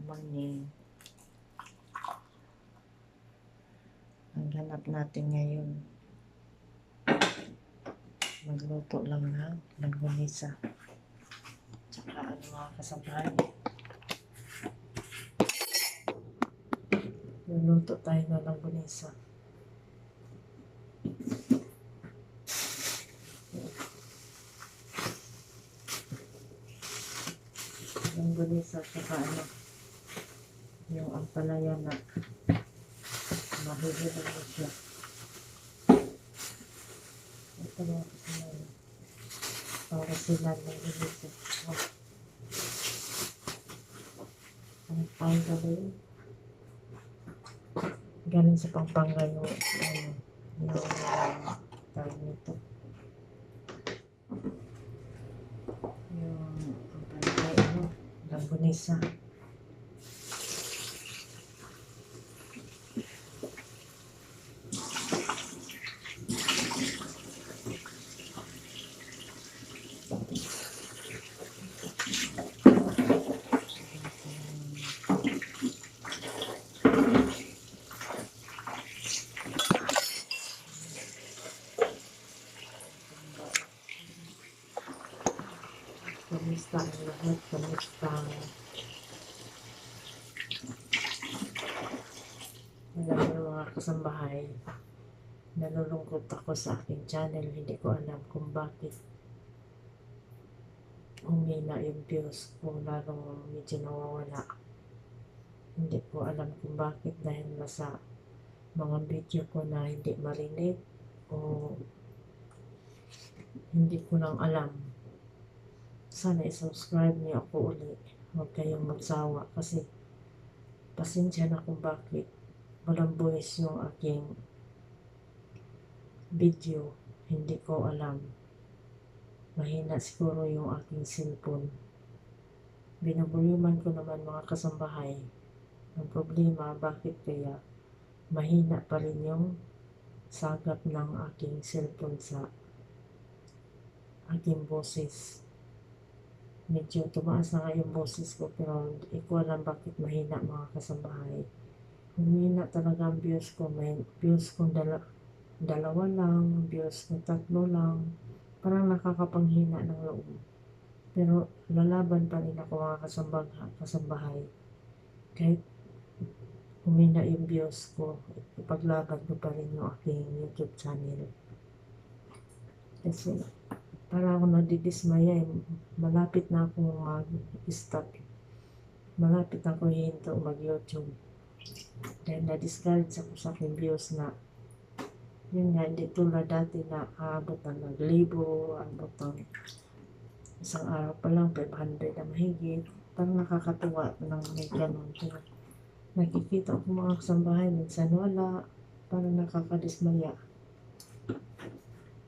morning. Ang ganap natin ngayon, magluto lang ng langganisa. Tsaka ano mga kasabay. Luluto tayo ng langganisa. Langganisa tsaka ano, yung ampalaya na mahihilig mo siya. Ito mga kasabay. Para sila langganisa. Ang galing. Galing sa Pampanga yung tawag nito. Yung langganisa. Kamusta ang lahat? Kamusta? Alam niyo mga kasambahay, nalulungkot ako sa aking channel. Hindi ko alam kung bakit humina yung views ko, lalong medyo nawawala. Hindi ko alam kung bakit, dahil nasa mga video ko na hindi marinig o hindi ko lang alam. Sana i-subscribe niyo ako ulit. Huwag kayong magsawa kasi pasensya na kung bakit walang voice yung aking video. Hindi ko alam. Mahina siguro yung aking cellphone. Binabuliman ko naman mga kasambahay. Ang problema, bakit kaya mahina pa rin yung sagap ng aking cellphone sa aking boses. Medyo tumaas na nga yung boses ko, pero hindi ko alam bakit mahina mga kasambahay. Humina talaga ang views ko. May views ko dalawa lang, views ko 3 lang. Parang nakakapanghina ng loob. Pero lalaban pa rin ako mga kasambahay. Kahit humina yung views ko, ipaglaban ko pa rin yung aking YouTube channel. Kasi para ako nadidismaya, malapit na akong mag-stop. Malapit na ako hinto mag-YouTube. Dahil na-discourage ako sa aking views na yun nga, hindi tulad dati na aabot ng 1,000, aabot ng isang araw pa lang 500 na mahigit. Parang nakakatuwa ng may ganun. Pero nakikita ko mga kasambahay, minsan wala, parang nakakadismaya.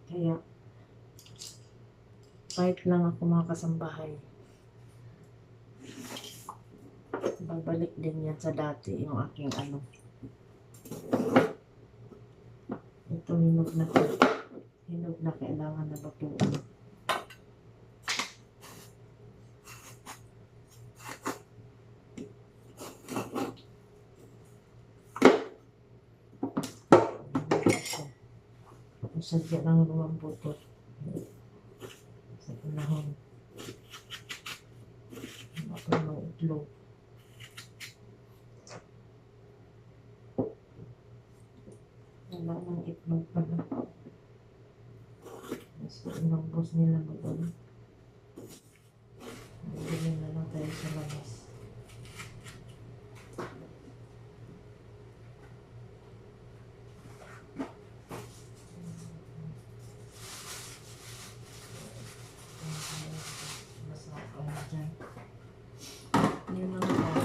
Kaya fight lang ako mga kasambahay. Babalik din yan sa dati yung aking ano. Ito hinog na to. Hinog na, kailangan na lutuin. Sadya lang lumambutot sa panahon. Ako ng itlog. Wala ng itlog pala. Mas inambos nila mag-ano. Bili na lang tayo sa labas. Yun lang tayo.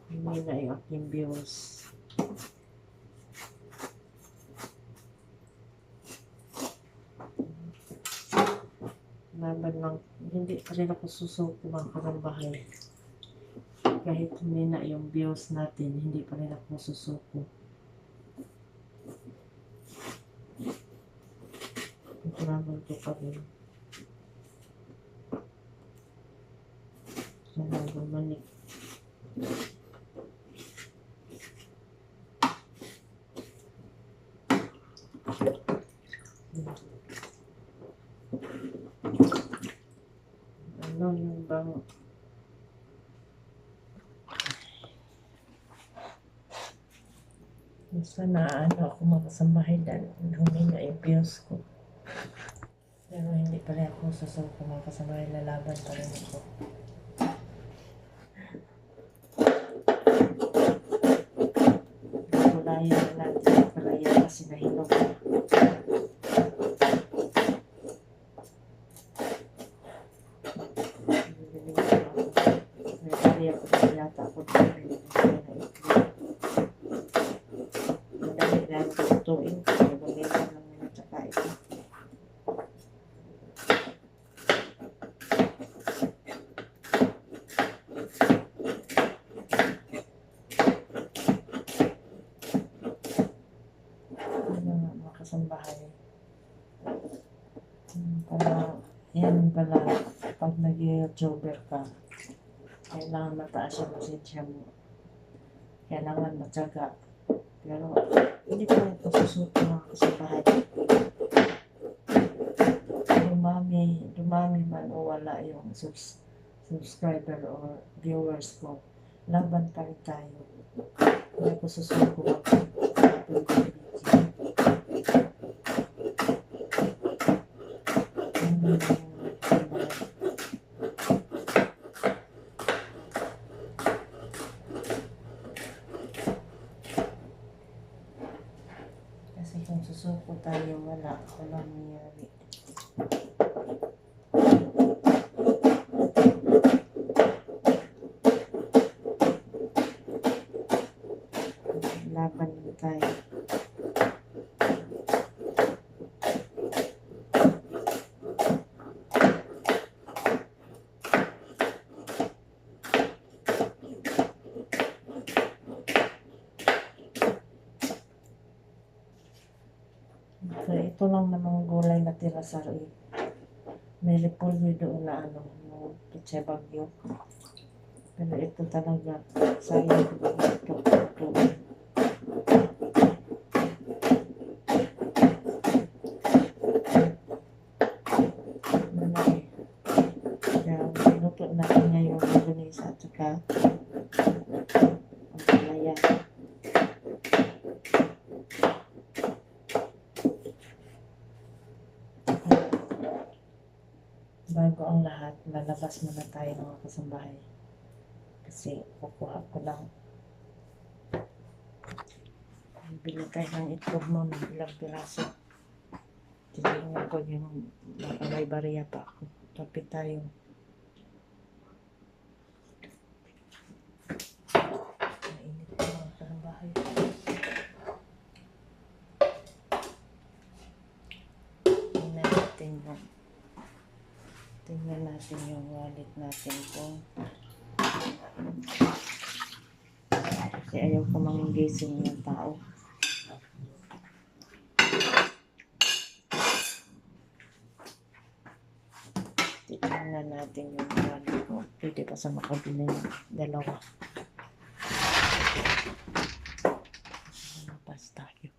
Hindi na yung aking views. Laban lang, hindi pa rin ako susuko mga kasambahay. Kahit hindi na yung views natin, hindi pa rin ako susuko. Travel ko pa rin. Ano yung bang sana ako makasambahay dahil huminga yung views ko. Pero hindi pa rin ako sasawag ko makasambahay, lalaban pa rin ako. Gulayan na natin yung palaya kasi nahinog na. May palaya ko na yata ako dito. Madami lang tutuin ko. Maganda lang nila tsaka ito. Makasambahay. Yan pala, pag nag-YouTuber ka, kailangan mataas yung pasensya mo. Kailangan matyaga. Pero, hindi ko rin pasusuko mga kasambahay. Dumami man o wala yung subscriber or viewers ko, laban pa rin tayo. Hindi ko susuko mag-upload ng video. Kasi kung susuko tayo, walang nangyayari. Laban tayo. So, ito lang namang gulay na tira sa rin. May repolyo doon na yung Pechay Bagyo. Pero ito talaga, sayang ko ba ito. Kaya minuto natin ngayon ang gunisa at saka ang palaya. Bago ang lahat, lalabas muna tayo mga kasambahay. Kasi kukuha ko lang. Bili tayo ng itlog mo ng ilang piraso. Titignan ko yung baka may bariya pa ako. Tapit tayo. Mainit ko mga kasambahay. Tingnan natin yung wallet natin kung kasi ayaw ko manggising ng tao. Tingnan natin yung wallet ko. Pwede pa sa makabili ng dalawa. Mapas tayo.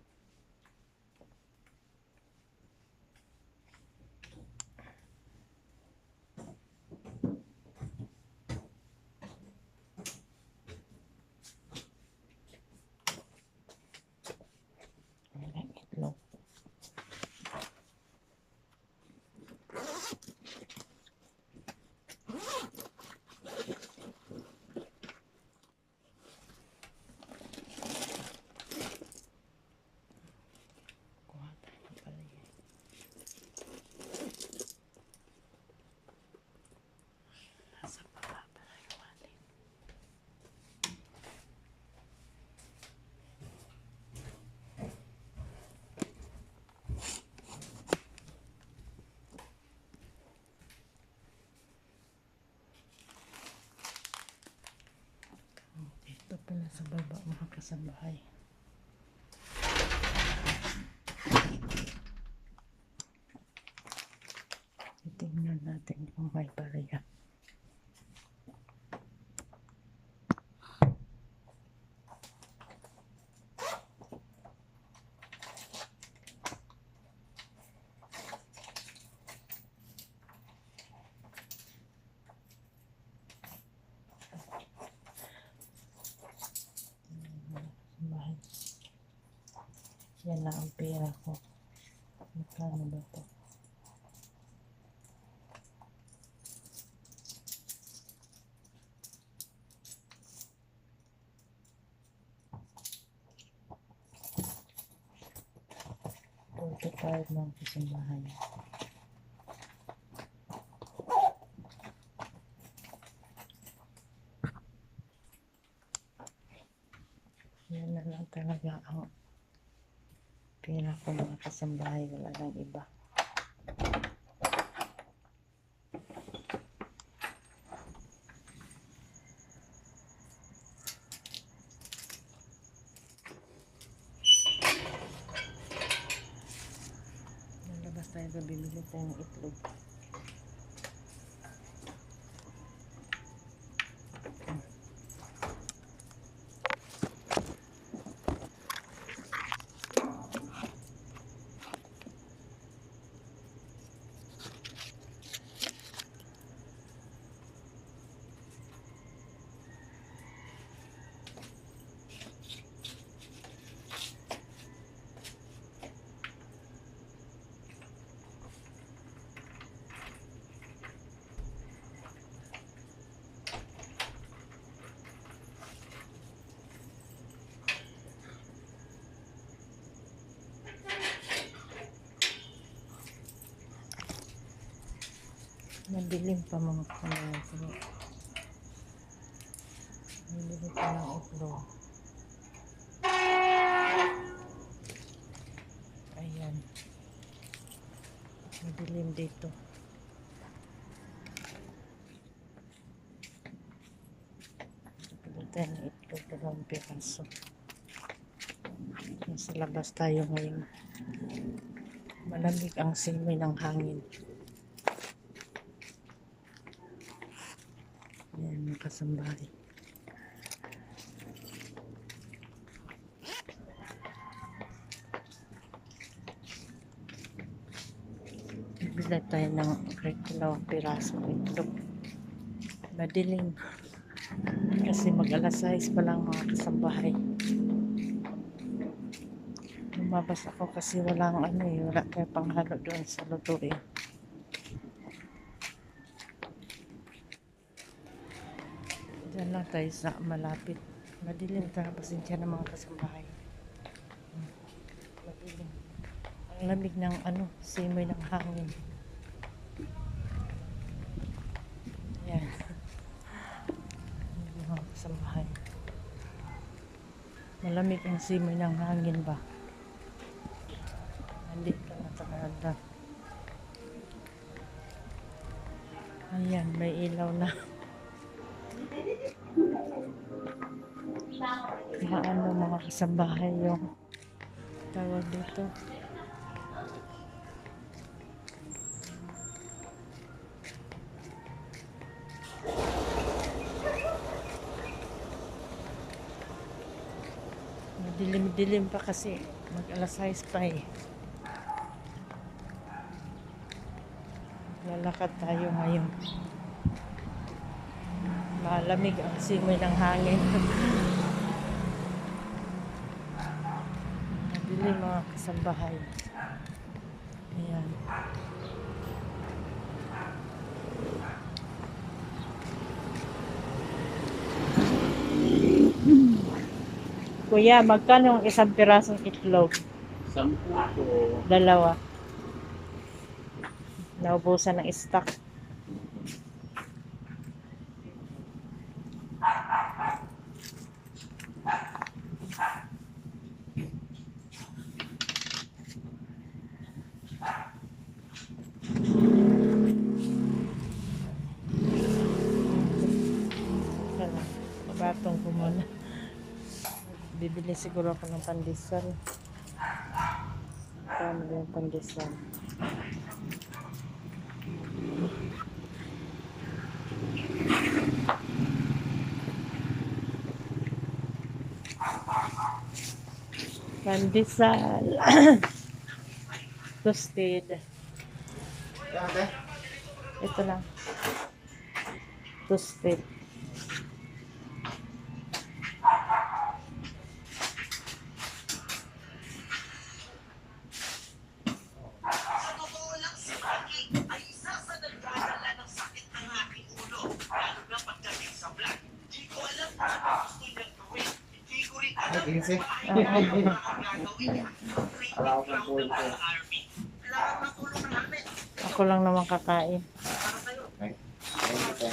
Ito pala sa baba mga kasambahay. Tingnan natin kung may bariya. Yan na ang pera ko. Magkano ba ito? $45 ng kasambahay. Yan na lang talaga ang pera ko mga kasambahay. Wala nang iba. Lalabas tayo, bibili tayo ng itlog. Madilim pa mga kasambahay. Bibili ko ng itlog. Ayan. Madilim dito. Bibili tayo ng itlog. 2 piraso. Nasa labas tayo ngayon. Malamig ang simoy ng hangin. Ayan mga kasambahay. Bibili tayo ng 2 piraso ng itlog. Madilim. Kasi mag-alas 6 pa lang mga kasambahay. Lumabas ako kasi wala tayo panghalo doon sa lutuin. Diyan lang tayo sa malapit. Madilim talaga, pasensya na mga kasambahay. Madilim. Ang lamig ng simoy ng hangin. Ayan. Mga kasambahay. Malamig ang simoy ng hangin ba? Nandito na talaga. Ayan, may ilaw na. Kaya mga kasambahay yung tawag dito. Madilim-dilim pa kasi. Mag-alas 6 pa eh. Lalakad tayo ngayon. Malamig ang simoy ng hangin. Madilim mga kasambahay. Ayan. Kuya, magkano ang 1 pirasong itlog? 10 po. 2. Naubusan ng stock. Batong ko muna. Bibili siguro ako ng pandesal. Kano yung pandesal? Pandesal. Toasted. Ito lang. Toasted. 15. Oo. Alam ko ng pulpo. Ako lang naman kakain. Ay, ayun ito.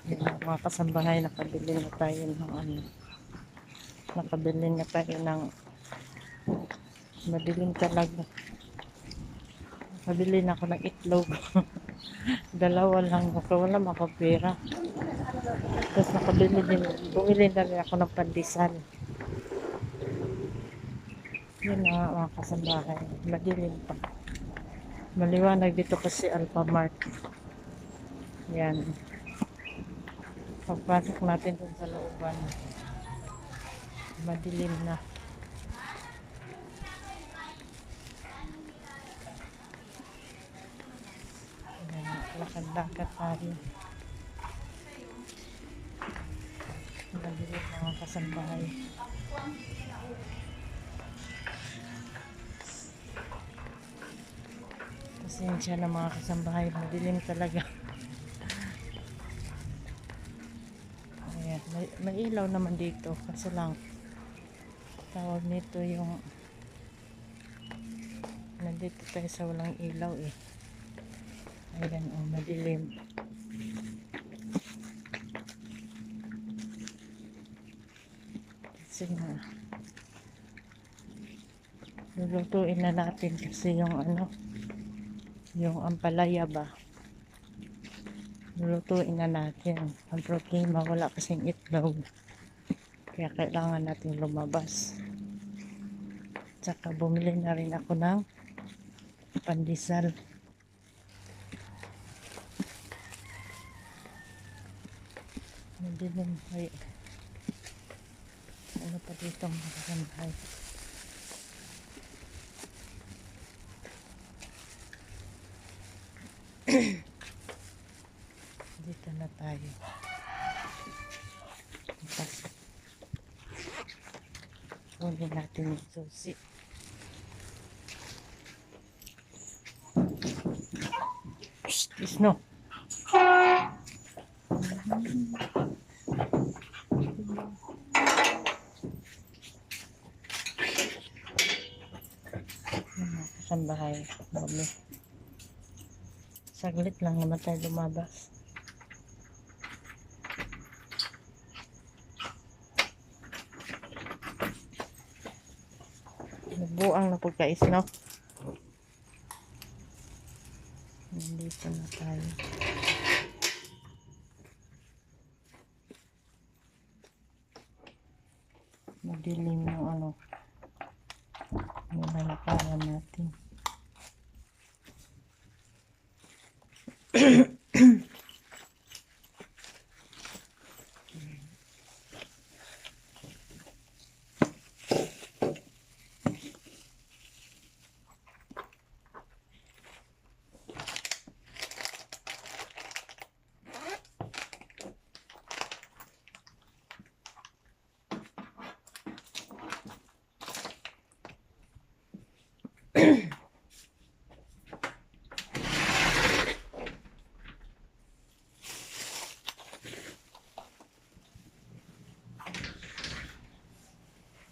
Yun, mga kasambahay, nakabili na tayo ng ano. Nakabili na tayo ng madilim talaga. Nakabili na ako ng itlog. Dalawa lang ako, wala makapera. Tapos bumili na rin ako ng pandesal. Yun na nga mga kasambahay, madilim pa. Maliwanag dito kasi Alphamart. Yan. Pagpasok natin dun sa looban, madilim na. Yan, lakad-lakad tayo. Madilim mga kasambahay. Pasensya na mga kasambahay, madilim talaga. Ayan, may ilaw naman dito kasi lang tawag nito yung nandito tayo sa walang ilaw eh. Ayan oh, madilim. Kasi nga lulutuin na natin kasi yung ano, yung ampalaya ba, lulutuin na natin. Ang problema, wala kasing itlog, kaya kailangan natin lumabas. Tsaka bumili na rin ako ng pandesal. Madilim, ay ano pa dito mga kasambahay. Dito na tayo. Kunin natin yung susi. Psst, no. Kasambahay, bumi. Saglit lang naman tayo lumabas. Nagbuang na pagkais, no? Nandito na tayo. Madilim yung ano. Nilalakaran natin.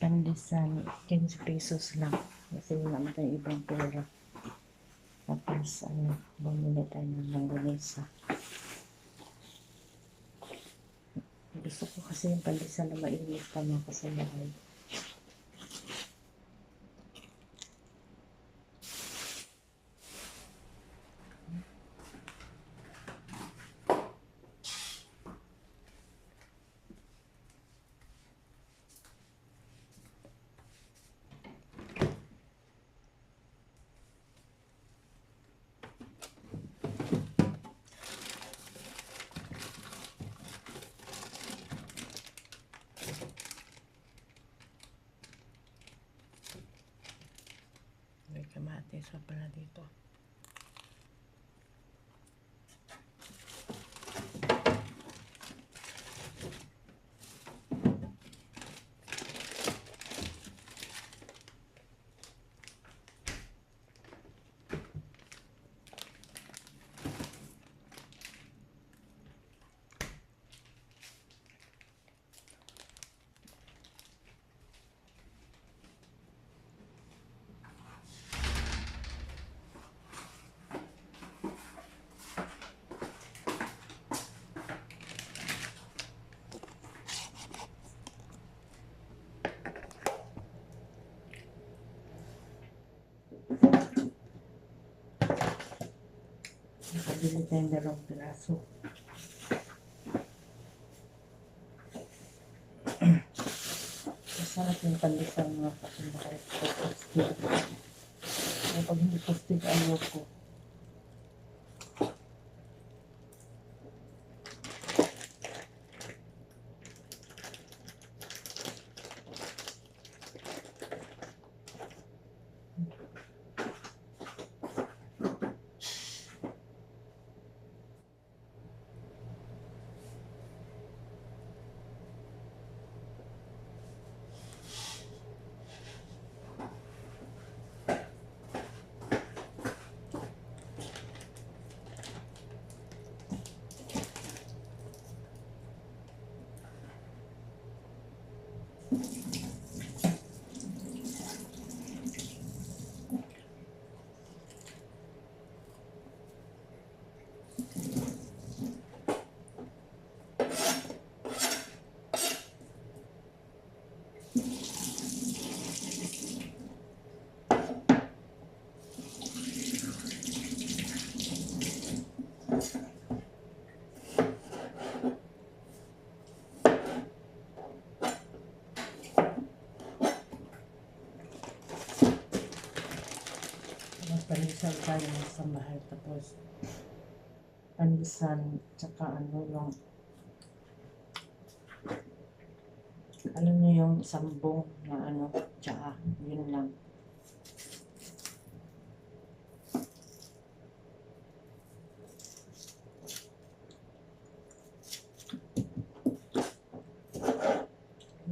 Pandesal, 15 pesos lang. Kasi wala na tayong ibang pera. Tapos, ano, bumili tayo ng langganisa. Gusto ko kasi yung pandesal na mainit pa mga kasambahay. May kamatis pa pala dito. Bili tayong 2 piraso. Masarap yung pandesal mga kasambahay. Kapag hindi postig, ayaw ko. Pandesal tayo sa bahay, tapos pandesal tsaka alam niyo yung sambong na tsaka yun lang.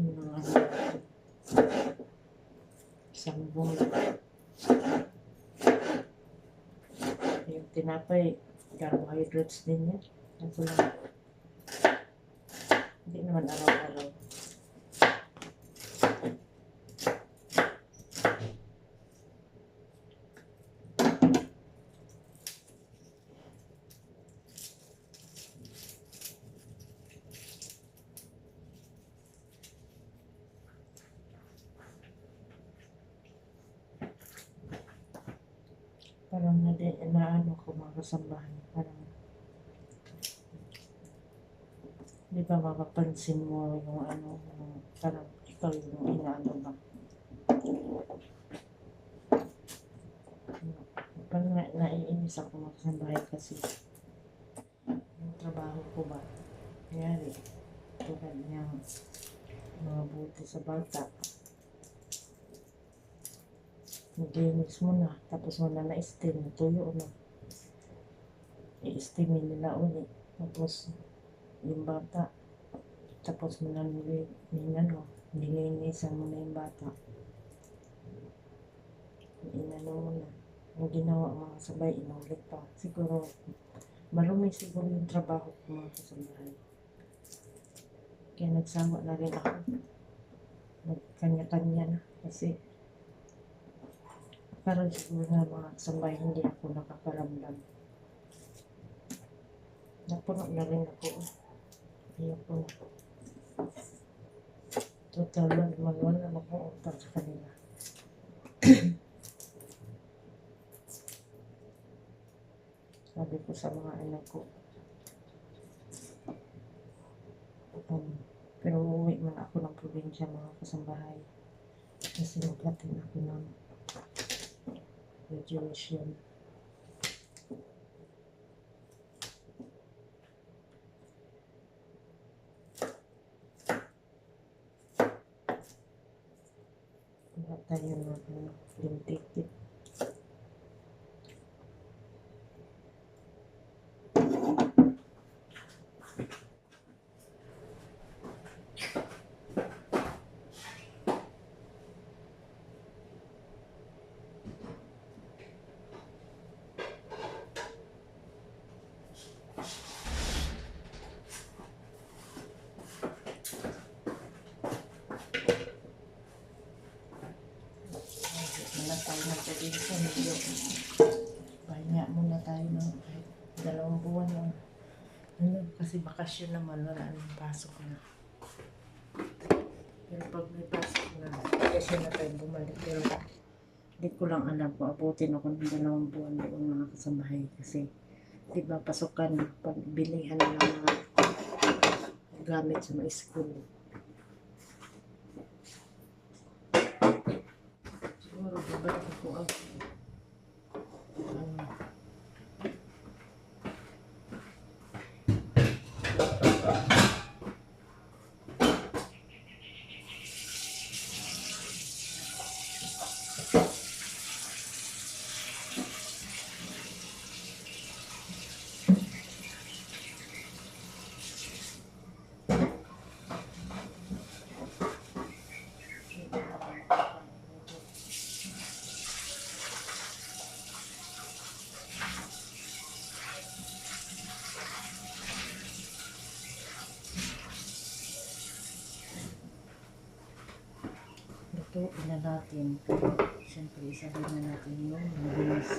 Yung mga sambong yung tinapay, carbohydrates din yan. Ito lang. Hindi naman araw-araw. Parang naano ko mga kasambahan. Parang, di ba mapapansin mo yung parang ikaw yung inaano ba? Parang naiinis ako mga kasambahan kasi yung trabaho ko ba? Kayari, tulad niyang mga buti sa bata. Mag-linis mo na, tapos mo na na-steam, tuyo na. I-steamin nila ulit. Tapos, yung bata, tapos mo na nilinisan mo na yung bata. Inano mo na. Yung ginawa mga sabay, inulit pa. Siguro, marumi siguro yung trabaho ko mga kasambahay. Kaya nagsama na rin ako. Nagkanya-kanya na. Kasi, parang siguro na mga kasambay, hindi ako nakakaramdam. Napuno na rin ako. Ayoko na. Total naman wala akong utang sa kanila. Sabi ko sa mga anak ko. Pero uuwi man ako ng probinsya mga kasambahay. Kasi maglatin ako ng graduation. Wala tayo ng plane ticket. Medyo pahinga muna tayo ng kahit 2 buwan lang. Kasi bakasyon naman, wala nang pasok na. Pero pag may pasok na, kasi na tayo bumalik. Pero di ko lang alam kung abutin ako ng 2 buwan doon mga kasambahay. Kasi diba, pasukan, pagbilihan ng mga gamit sa mga school. Siguro, diba, ako ang lutuin na natin. Siyempre, isahin na natin yung mabilis.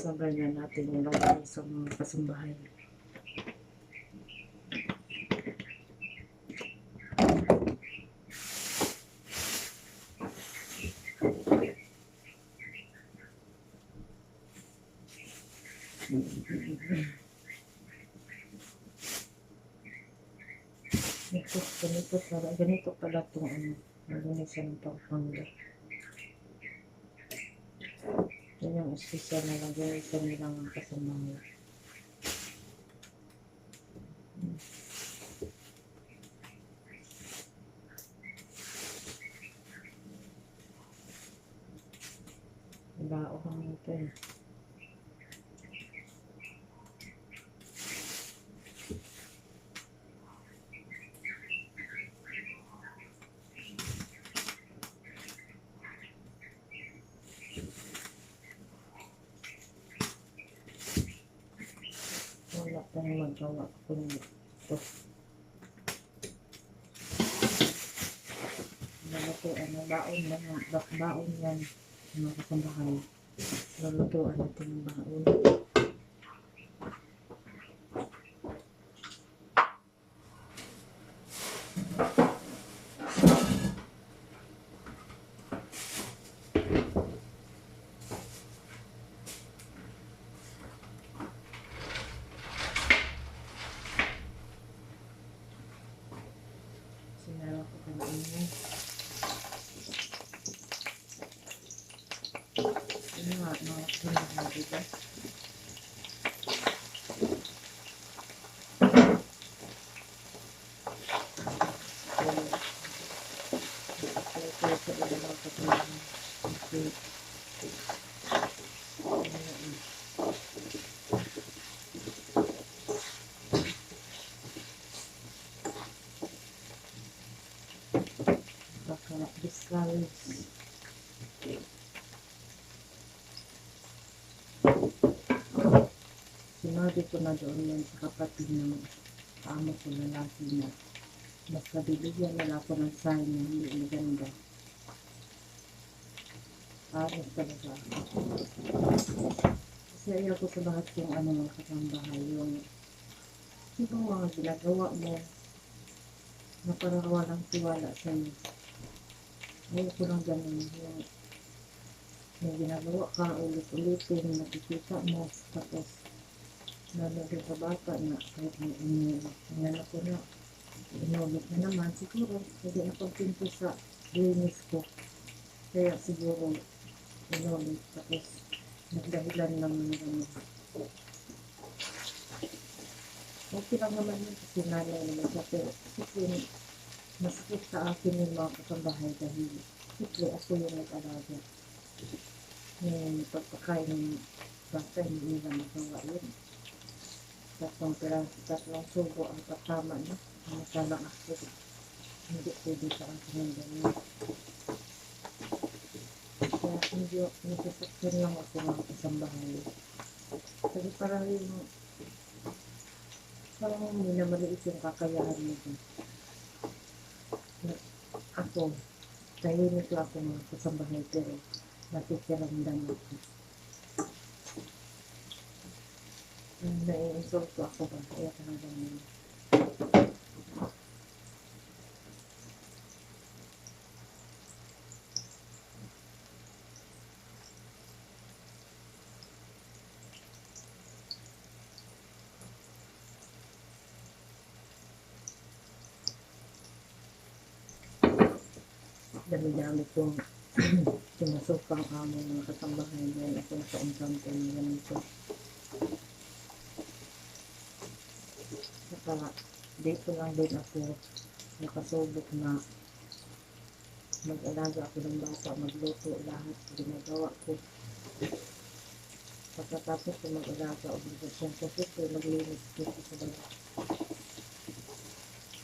Sabay na natin yung mabilis sa mga kasambahay. Ganito pala itong magunisa ng Pampanga. Yan yung espesyal na magunisa nilang kasambahay. Bao kami ito eh. Wala tayong magawa kundi ito. Nalutuan na baon na baon yan mga kasambahay. Nalutuan natin yung baon. Sinara ko ka na inyo. Ano nga, mga kasambahay na diba? Baka discourage. Sinabi ko na doon yan sa kapatid ng amo ko lalaki na basta bibigyan nila ako ng sign na hindi maganda. Aras talaga. Kasi ayaw ko sa lahat yung mga kasambahay, yung mga ginagawa mo na parang walang tiwala sa'yo. Ayaw ko lang ganun, yung may ginagawa ka ulit-ulitin, nakikita mo, tapos nalagay sa bata na kahit may inalap ko na inulit na naman, siguro hindi na pagpinto sa linis ko, kaya siguro inulit, tapos nagdahilan lang naman. Okay lang naman yun kasi nanay naman siya, pero kasi masakit sa akin yung mga kasambahay dahil kasi ako yung nag-alaga. Yung pagpakain ng bata, hindi nila magawa yun. Tatlong subo ang patama na. Masalang ako. Hindi pwede sa akin yung ganyan. Kaya hindi nasasakyan lang ako mga kasambahay. Kasi parang minamaliit yung kakayahan mo dun. Ako, tahimik lang ako mga kasambahay, pero nakikiramdam ako. Nai-insult ko ako ba? Kaya talagang dami kong sinasupang amo mga kasambahay ngayon ako naka-encounter ng ganito. Saka dito lang din ako nakasubok na mag-alaga ako ng bata, magluto, lahat ginagawa ko. Pagkatapos ko mag-alaga, obligasyon kasi ko maglinis dito sa baba.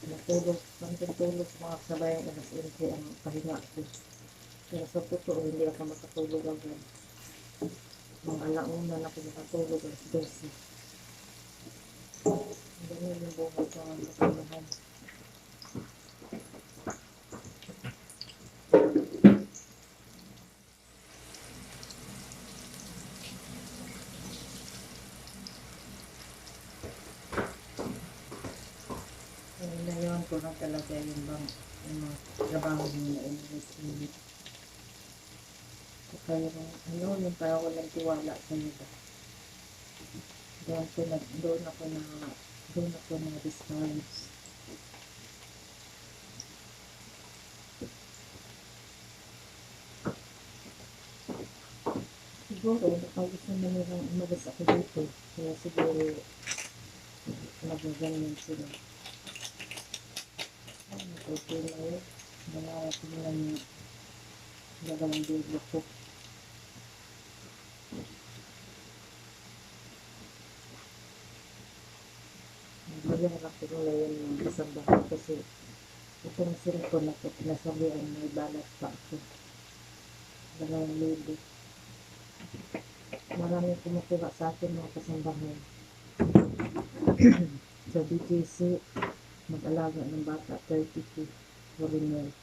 Natulog, pantutulog mga kasabayan, alas 11 ang pahinga ko. Pero sa totoo, hindi ako makatulog agad. Mga alauna na ako makatulog, alas 12. Ganyan yung buhay ko ang kasambahan. Ngayon ko lang talaga yung mga trabaho niya na init. Kaya yung parang walang tiwala sa nila. Doon ako na discourage. Siguro, kapag gusto na nilang umalis ako dito, kaya siguro nagaganyan sila. Okay na yun. Dalawa ko lang yung dalawang dulo ko. Nagmalarap ko nila yun yung kasambahan kasi itong cellphone ako, pinasabihan may balat pa ako. 2,000. Maraming kumukuha sa akin mga kasambahan. Sa BGC, mag-alaga ng bata, 32 foreigner.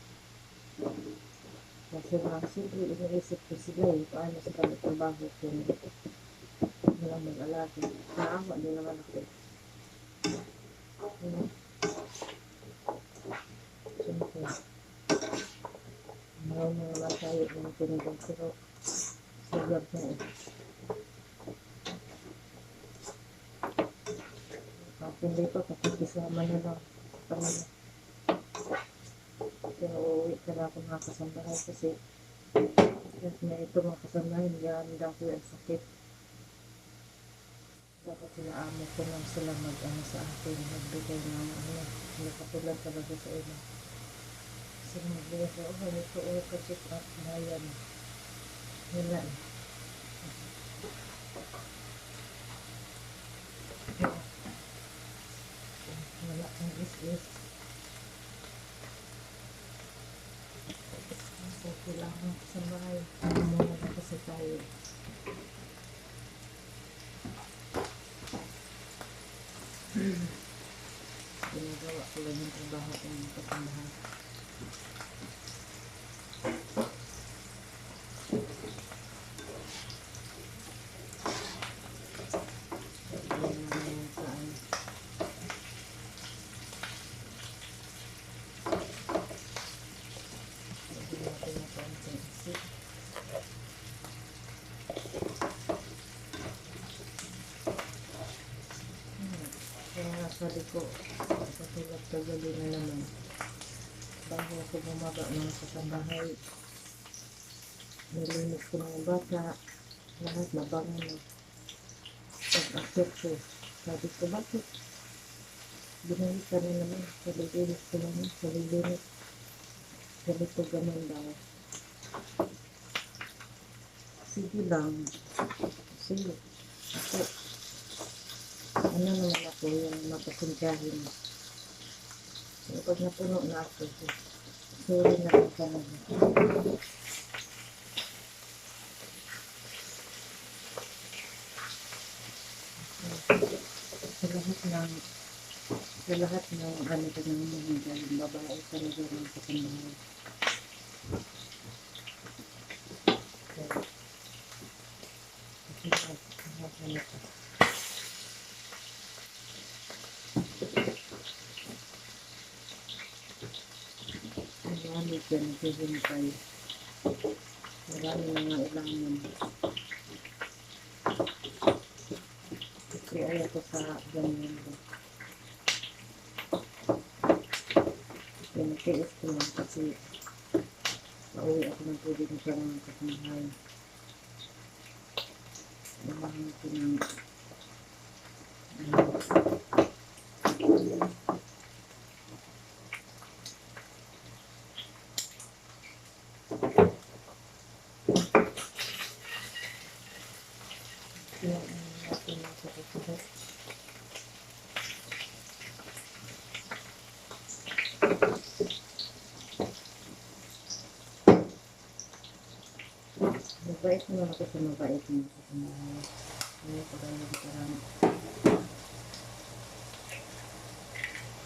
Kasi siyempre iniisip ko sila paano sila magtrabaho kung walang mag-alaga. Naawa din naman ako. Siyempre, marami naman tayo ng tinigang pero sagab na hindi pa pakikisama na lang sa kanila. Pero uuwi ka na ako mga kasambahay kasi na ito mga kasambahay, hindi daw ko yung sakit. Dapat sila amo ko lang sila sa akin, magbigay ng nakatulad talaga sa iba. Kasi magbigay sa ito ka-check up na yan. Wala eh. Wala kang is-is. So, kailangan sa bahay. Muna na kasi tayo. Ginagawa ko lang yung trabaho ko ng kasambahan. Sabi ko, sa tulad kagabi na naman, bago ako bumaga mga kasambahay, nilinis ko ng bata, lahat mabango na. Pag-akit ko, sabi ko, bakit? Binalik ka na naman, kalilinis ko naman, kalilinis. Sabi ko, ganun daw. Sige lang. Sige. Ako, ano naman ako yung mapasingkahin. So, pag napuno na ako, sorry na lang ka naman. Sa lahat ng ano ko ng mga yung babae talaga ng kasambahay. Marami ka naghihimpay. Marami na nga ilangan. Kasi ayaw ko sa ganyan ba. Pinatiis ko lang kasi Nakauwi ako ng tubig na siya mga kasamahay. Kailangan ko ng Kaya natin yung sakit. mabait naman ako sa mabait mga kasamahay. Kaya ko lang yung parang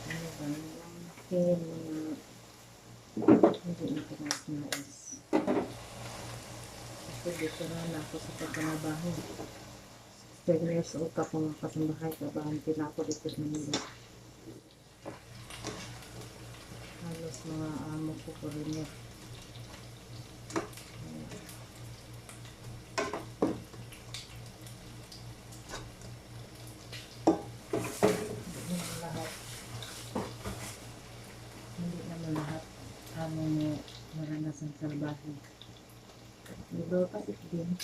ano ba, yung tingin mo na hindi na pinag-nais. Kasi dito na ako sa pagkanabaho. 7 years old ako mga kasamahay, kabahan pinako dito sa Manila. Halos mga amo ko po rin yun. Hindi naman lahat amo mo maranasan sa bahay. Diba pa din?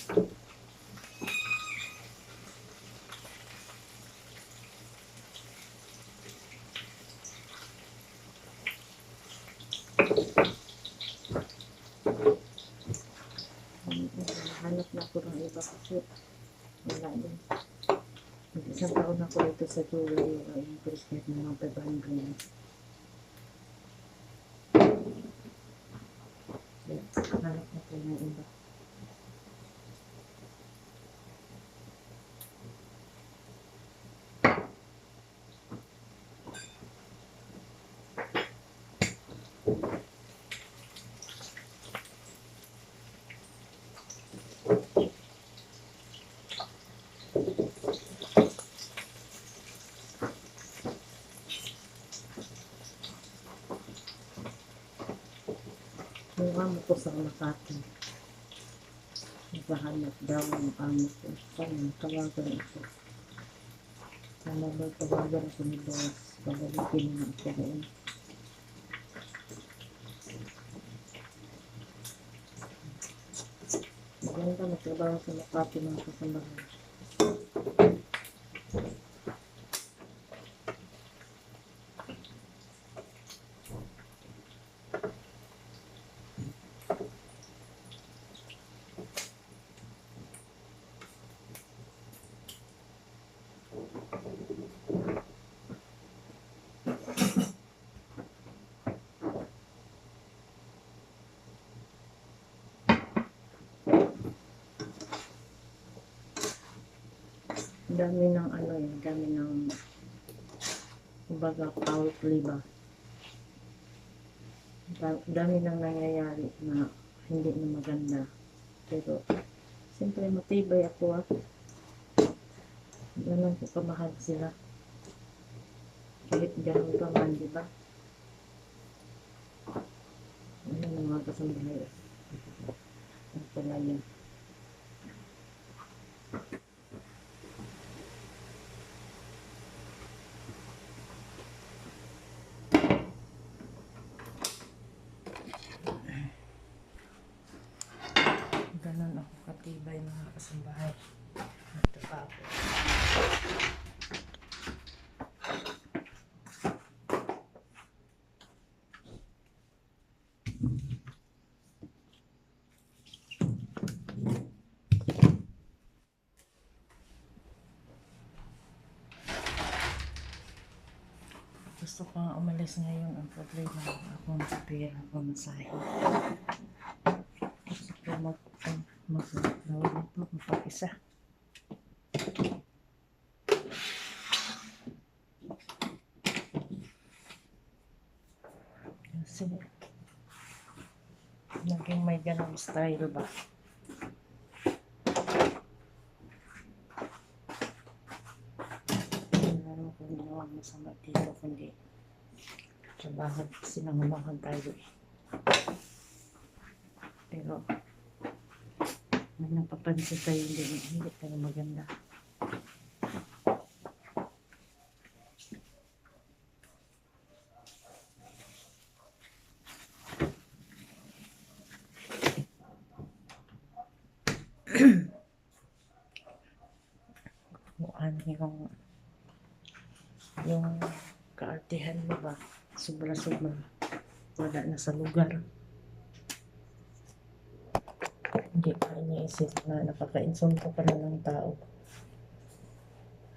Hanap na ako ng iba kasi wala din. Isang taon ako dito sa jewelry, yung prescribe ng mga 500. Hanap na ko ng iba. Yung amo ko sa Makati. Naghahanap daw ng amo ko. Sana, tawagan ako. Sana ba tawagan ako ni boss. Pagalitin na ako doon. Maganda magtrabaho sa Makati mga kasamahan. Dami ng ano yun, dami ng kumbaga foul play ba? Dami nang nangyayari na hindi na maganda. Pero, siyempre matibay ako ah. Ganun ko kamahal sila. Kahit ganun pa man, di ba? Ano ng mga kasambahay? Ang pala yun. Ganun ako katibay mga kasambahay. Ito pa ako. Gusto ko nga umalis ngayon. Ang problema ako sa pera ako masahe. Gusto ko mag-nawag ito magpag-isa. Kasi naging may ganang style ba? Meron kong ginawang masama dito kundi trabaho sinangumahan tayo eh. Pero may napapansin tayo hindi tayo maganda. Kung ano yung kaartihan mo ba, sobra-sobra, wala na sa lugar. Hindi ka iniisip na nakaka-insulto ka na ng tao.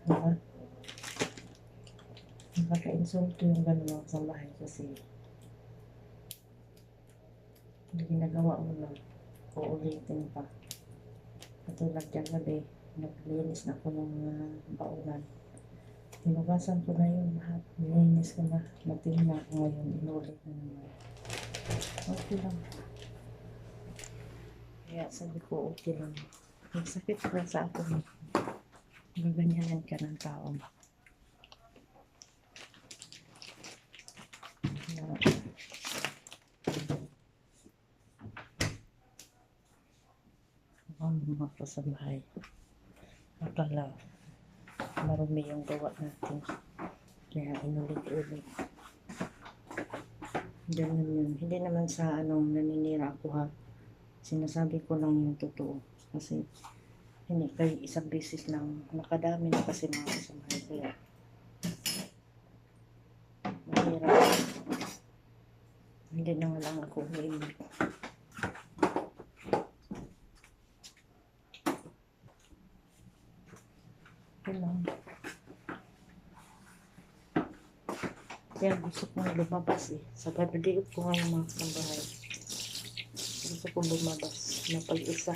Diba? Nakaka-insulto yung gano'n sa bahay kasi hindi ginagawa mo na uulitin pa. Katulad dyan gabi, naglinis na ako ng baunan. Tinugasan ko na yun lahat. Nilinis ko na. Natingin ako ngayon. Inulit na naman. Okay lang. Kaya sabi ko okay lang. Magsakit pa sa akin. Gaganyanan ka ng tao. Ang mga kasambahay. Akala marumi yung gawa natin. Kaya inulit-ulit. Ganun yun. Hindi naman sa naninira ako ha. Sinasabi ko lang yung totoo. Kasi hindi kayo isang beses lang nakadami na kasi mga kasambahay. Kaya mahirap. Hindi na nga lang ako umiimik. Lang. Kaya gusto kong lumabas sa pagdidiot ko ngayon mga kasambahay. Gusto kong lumabas na pag-isa.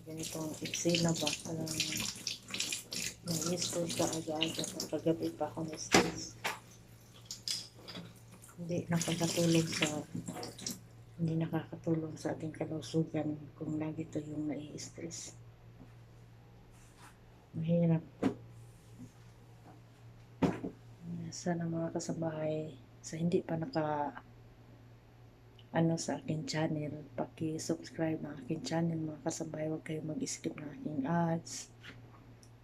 Ganitong eksena ba? Nag-stress ka aga-aga. Kagabi pa ako na-stress. Hindi nakakatulong sa ating kalusugan kung lagi ito yung nai-stress. Mahirap. Sana mga kasambahay sa hindi pa sa aking channel, paki-subscribe ng aking channel mga kasambahay. Huwag kayo mag-skip ng aking ads.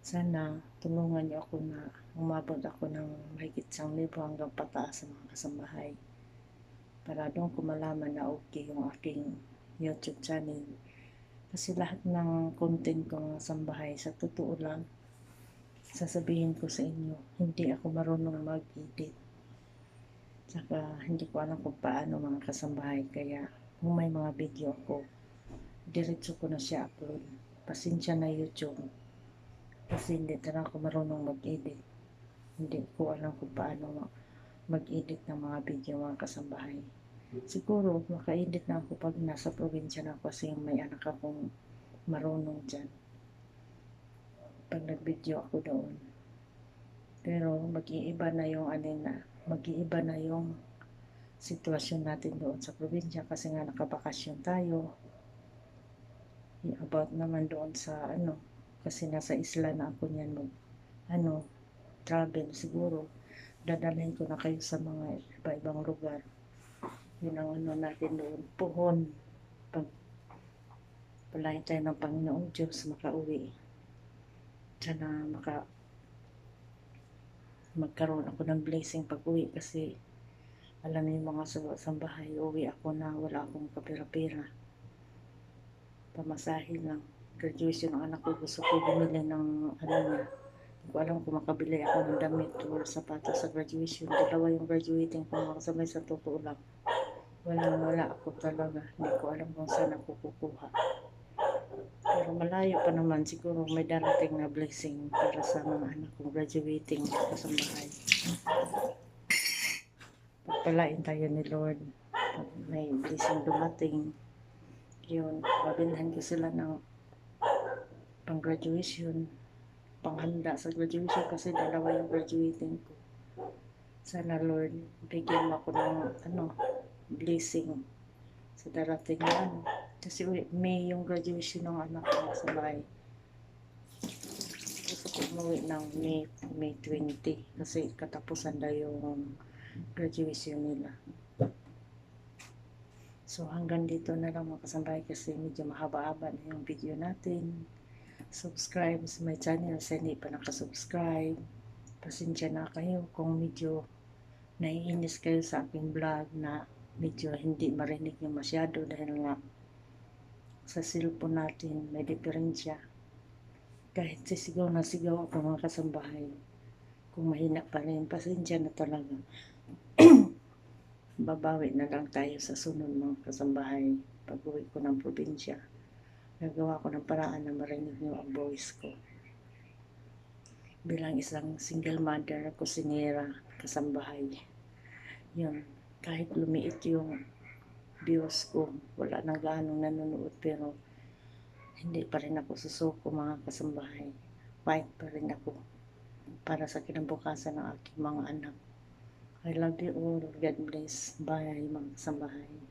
Sana tulungan niyo ako na umabot ako ng mahigit 1,000 hanggang pataas sa mga kasambahay. Para doon ko malaman na okay yung aking YouTube channel. Kasi lahat ng content ko mga kasambahay, sa totoo lang, sasabihin ko sa inyo, hindi ako marunong mag-edit. Saka hindi ko alam kung paano mga kasambahay. Kaya kung may mga video ako, diretso ko na siya upload. Pasensya na YouTube. Kasi hindi talaga ako marunong mag-edit. Hindi ko alam kung paano mag-edit ng mga video mga kasambahay. Siguro maka-edit na ako pag nasa probinsya na ako kasi may anak akong marunong dyan. Pag nag-video ako doon. Pero mag-iiba na yung sitwasyon natin doon sa probinsya kasi nga nakabakasyon tayo. About naman doon sa kasi nasa isla na ako niyan travel siguro. Dadalhin ko na kayo sa mga iba-ibang lugar. Yun ang natin doon. Puhon. Palahin tayo ng Panginoong Diyos makauwi. Sana magkaroon ako ng blessing pag-uwi kasi alam niyo mga sambahay, uwi ako na wala akong kapira-pira. Pamasahin lang. Graduation ng anak ko, gusto ko bumili ng niya. Hindi ko alam kung makabili ako ng damit or sapatos sa graduation. Dalawa yung graduating ko mga kasabay sa totoo lang. Wala ako talaga. Hindi ko alam kung saan ako kukuha. Pero malayo pa naman. Siguro may darating na blessing para sa mga anak kong graduating sa bahay. Pagpalain tayo ni Lord. Pag may blessing dumating, yun, mabilhan ko sila ng pang-graduation, panghanda sa graduation kasi dalawa yung graduating ko. Sana Lord, bigyan mo ako ng blessing sa darating na kasi May yung graduation ng anak ko sa bahay. Gusto ko umuwi ng May 20 kasi katapusan na yung graduation nila. So hanggang dito na lang mga kasambahay kasi medyo mahaba-haba na yung video natin. Subscribe sa my channel sa hindi pa nakasubscribe. Pasensya na kayo kung medyo naiinis kayo sa aking vlog na medyo hindi marinig nyo masyado dahil nga sa cellphone natin may diferensya. Kahit sisigaw na sigaw ako mga kasambahay, kung mahina pa rin, pasensya na talaga. Babawi na lang tayo sa sunod mga kasambahay. Pag uwi ko ng probinsya, gagawa ko ng paraan na marinig nyo ang voice ko. Bilang isang single mother, kusinera, kasambahay. Yun, kahit lumiit yung views ko, wala nang gaanong nanonood, pero hindi pa rin ako susuko mga kasambahay. Fight pa rin ako para sa kinabukasan ng aking mga anak. I love you all. God bless. Bye mga kasambahay.